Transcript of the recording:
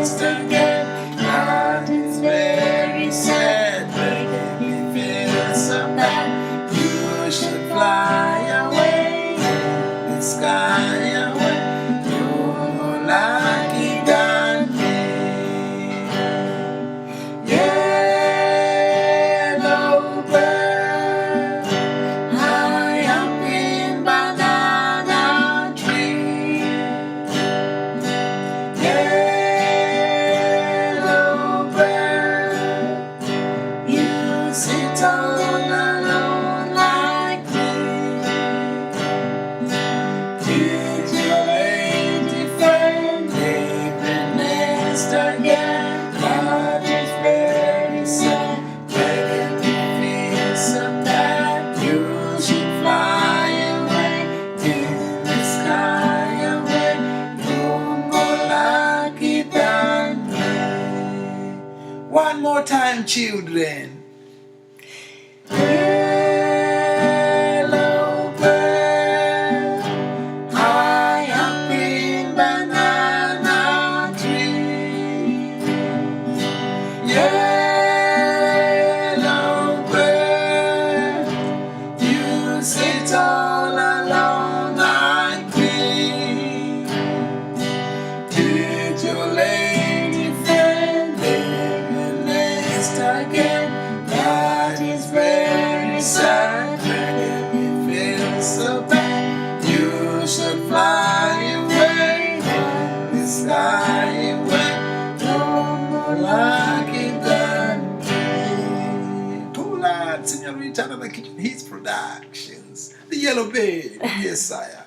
nest again. God is very sad, making me feel so bad. You should fly away in the sky away. You're more lucky than me. Yellow bird, high up in banana tree. Yellow bird, you sit all alone like me. Did your lady friend leave the nest again? God is very sad, making me feel so bad. You should fly away in the sky away. You're more lucky than me. One more time, children. Yellow bird, high up in banana tree. Yellow bird, you sit all alone like me. Did your lady friend leave the nest again? That is very sad, making me feel so bad. You should fly away in the sky away. You're more lucky than me. Poolad, Senorita, the Kitchen Hits Productions. The Yellow Bird, yes, sire.